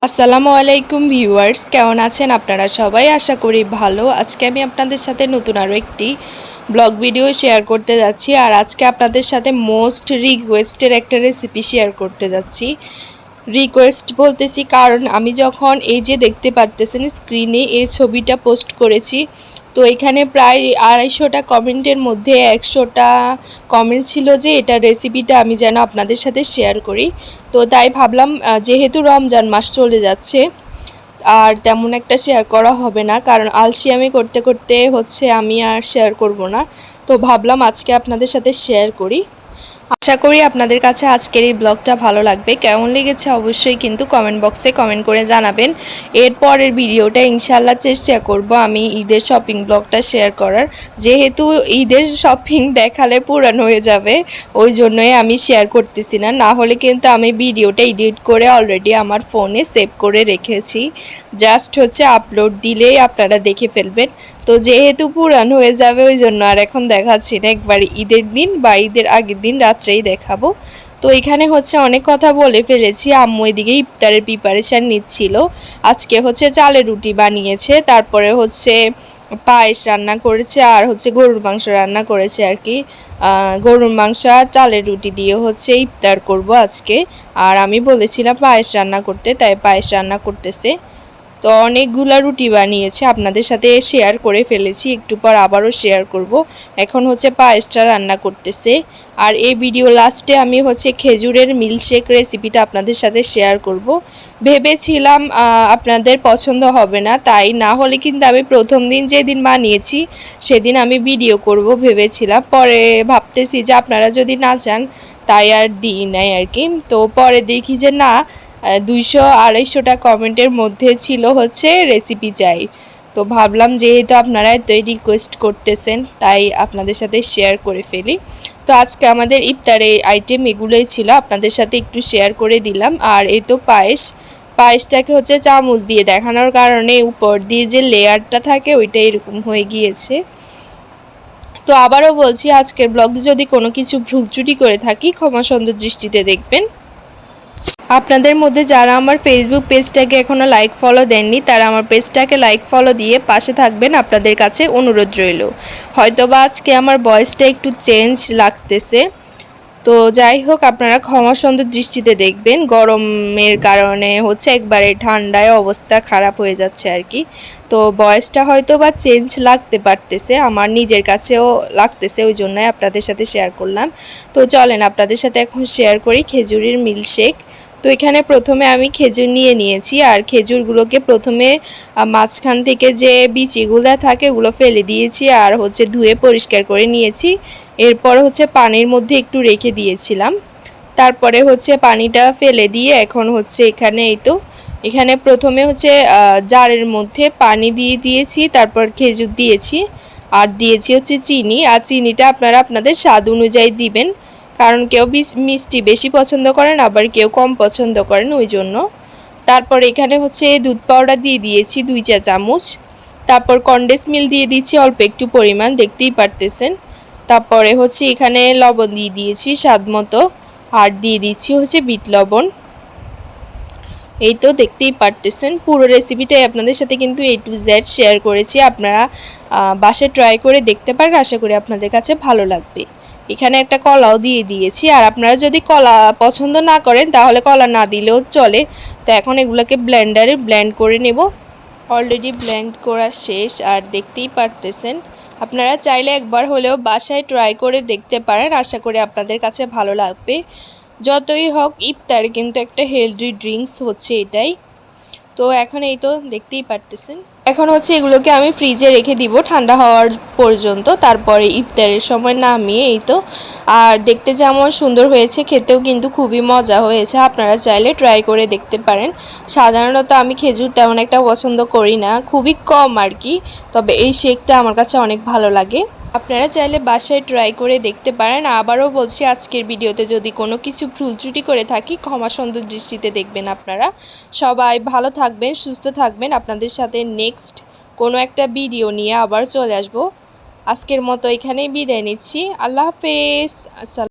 আসসালামু আলাইকুম ভিউয়ার্স, কেমন আছেন আপনারা সবাই? আশা করি ভালো। আজকে আমি আপনাদের সাথে নতুন আরও একটি ব্লগ ভিডিও শেয়ার করতে যাচ্ছি। আর আজকে আপনাদের সাথে মোস্ট রিকোয়েস্টের একটা রেসিপি শেয়ার করতে যাচ্ছি। রিকোয়েস্ট বলতেছি কারণ আমি যখন এই যে দেখতে পারতেছেন স্ক্রিনে এই ছবিটা পোস্ট করেছি, তো এখানে প্রায় 250টা কমেন্টের মধ্যে 100টা কমেন্ট ছিল যে এটা রেসিপিটা আমি যেন আপনাদের সাথে শেয়ার করি। তো তাই ভাবলাম যেহেতু রমজান মাস চলে যাচ্ছে আর তেমন একটা শেয়ার করা হবে না, কারণ আলসিয়ামি করতে করতে আমি আর শেয়ার করব না। তো ভাবলাম আজকে আপনাদের সাথে শেয়ার করি। আশা করি আপনাদের কাছে আজকের এই ব্লগটা ভালো লাগবে। কেমন লেগেছে অবশ্যই কিন্তু কমেন্ট বক্সে কমেন্ট করে জানাবেন। এরপরের ভিডিওটা ইনশাল্লাহ চেষ্টা করব আমি ঈদের শপিং ব্লগটা শেয়ার করার। যেহেতু ঈদের শপিং দেখালে পুরানো হয়ে যাবে, ওই জন্যই আমি শেয়ার করতেছি না। না হলে কিন্তু আমি ভিডিওটা এডিট করে অলরেডি আমার ফোনে সেভ করে রেখেছি, জাস্ট আপলোড দিলেই আপনারা দেখে ফেলবেন। তো যেহেতু পুরানো হয়ে যাবে ওই জন্য আর এখন দেখাচ্ছি না, একবার ঈদের দিন বা ঈদের আগের দিন রাত্রেই দেখাবো। তো এখানে অনেক কথা বলে ফেলেছি। আম্মু এদিকে ইফতারের প্রিপারেশান নিচ্ছিল। আজকে চালের রুটি বানিয়েছে, তারপরে পায়েস রান্না করেছে, আর গরুর মাংস রান্না করেছে আর কি। গরুর মাংস আর চালের রুটি দিয়ে ইফতার করব আজকে। আর আমি বলেছিলাম পায়েস রান্না করতে, তাই পায়েস রান্না করতেছে। তো অনেকগুলা রুটি বানিয়েছে, আপনাদের সাথে শেয়ার করে ফেলেছি, একটু পর আবারও শেয়ার করব। এখন পায়েসটা রান্না করতেছে। আর এই ভিডিও লাস্টে আমি খেজুরের মিল্কশেক রেসিপিটা আপনাদের সাথে শেয়ার করব। ভেবেছিলাম আপনাদের পছন্দ হবে না, তাই না হলে কিন্তু আমি প্রথম দিন যেদিন বানিয়েছি সেদিন আমি ভিডিও করব ভেবেছিলাম। পরে ভাবতেছি যে আপনারা যদি না চান তাই আর দিই নাই আর কি। তো পরে দেখি যে না, 200-250টা কমেন্টের মধ্যে ছিল রেসিপি চাই। তো ভাবলাম যেহেতু আপনারা এতই রিকোয়েস্ট করতেছেন তাই আপনাদের সাথে শেয়ার করে ফেলি। তো আজকে আমাদের ইফতারে আইটেম এগুলোই ছিল, আপনাদের সাথে একটু শেয়ার করে দিলাম। আর এই তো পায়েসটাকে চামচ দিয়ে দেখানোর কারণে উপর দিয়ে যে লেয়ারটা থাকে ওইটা এরকম হয়ে গিয়েছে। তো আবারও বলছি, আজকের ব্লগে যদি কোনো কিছু ভুল ত্রুটি করে থাকি ক্ষমা সুন্দর দৃষ্টিতে দেখবেন। আপনাদের মধ্যে যারা আমার ফেসবুক পেজটাকে এখনও লাইক ফলো দেননি তারা আমার পেজটাকে লাইক ফলো দিয়ে পাশে থাকবেন, আপনাদের কাছে অনুরোধ রইল। হয়তোবা আজকে আমার ভয়েসটা একটু চেঞ্জ লাগতেছে, তো যাই হোক আপনারা ক্ষমা সুন্দর দৃষ্টিতে দেখবেন। গরমের কারণে একবারে ঠান্ডায় অবস্থা খারাপ হয়ে যাচ্ছে আর কি। তো ভয়েসটা হয়তোবা চেঞ্জ লাগতে পারতেছে, আমার নিজের কাছেও লাগতেছে, ওই জন্যই আপনাদের সাথে শেয়ার করলাম। তো চলেন আপনাদের সাথে এখন শেয়ার করি খেজুরের মিল্কশেক। তো এখানে প্রথমে আমি খেজুর নিয়েছি, আর খেজুরগুলোকে প্রথমে মাঝখান থেকে যে বিচিগুলো থাকে ওগুলো ফেলে দিয়েছি, আর ধুয়ে পরিষ্কার করে নিয়েছি। এরপর পানির মধ্যে একটু রেখে দিয়েছিলাম। তারপরে পানিটা ফেলে দিয়ে এখন এখানে প্রথমে জারের মধ্যে পানি দিয়ে দিয়েছি, তারপর খেজুর দিয়েছি, আর দিয়েছি চিনি। আর চিনিটা আপনারা আপনাদের স্বাদ অনুযায়ী দিবেন, কারণ কেউ মিষ্টি বেশি পছন্দ করেন আবার কেউ কম পছন্দ করেন, ওই জন্য। তারপর এখানে দুধ পাউডার দিয়ে দিয়েছি 2 চা চামচ। তারপর কনডেন্স মিল্ক দিয়ে দিচ্ছি অল্প একটু পরিমাণ, দেখতেই পারতেছেন। তারপরে এখানে লবণ দিয়ে দিয়েছি স্বাদ মতো, আর দিয়ে দিচ্ছি বিট লবণ। এই তো দেখতেই পারতেছেন পুরো রেসিপিটাই আপনাদের সাথে কিন্তু A to Z শেয়ার করেছি। আপনারা বাসায় ট্রাই করে দেখতে পারেন, আশা করি আপনাদের কাছে ভালো লাগবে। এখানে একটা কলাও দিয়ে দিয়েছি, আর আপনারা যদি কলা পছন্দ না করেন তাহলে কলা না দিলেও চলে। তো এখন এগুলোকে ব্লেন্ডারে ব্লেন্ড করে নেব। অলরেডি ব্লেন্ড করা শেষ, আর দেখতেই পারতেছেন। আপনারা চাইলে একবার হলেও বাসায় ট্রাই করে দেখতে পারেন, আশা করি আপনাদের কাছে ভালো লাগবে। যতই হোক ইফতার কিন্তু একটা হেলদি ড্রিঙ্কস এটাই। তো এখন এই তো দেখতেই পারতেছেন। এখন এগুলোকে আমি ফ্রিজে রেখে দিব ঠান্ডা হওয়ার পর্যন্ত, তারপরে ইফতারের সময় নামিয়ে এই তো। আর দেখতে যেমন সুন্দর হয়েছে, খেতেও কিন্তু খুবই মজা হয়েছে। আপনারা চাইলে ট্রাই করে দেখতে পারেন। সাধারণত আমি খেজুর তেমন একটা পছন্দ করি না, খুবই কম আর কি, তবে এই শেকটা আমার কাছে অনেক ভালো লাগে। আপনারা চাইলে বাসায় ট্রাই করে দেখতে পারেন। আবারও বলছি, আজকের ভিডিওতে যদি কোনো কিছু ভুল ত্রুটি করে থাকি ক্ষমা সুন্দর দৃষ্টিতে দেখবেন। আপনারা সবাই ভালো থাকবেন, সুস্থ থাকবেন। আপনাদের সাথে নেক্সট কোনো একটা ভিডিও নিয়ে আবার চলে আসব। আজকের মতো এখানেই বিদায় নিচ্ছি। আল্লাহ হাফেজ।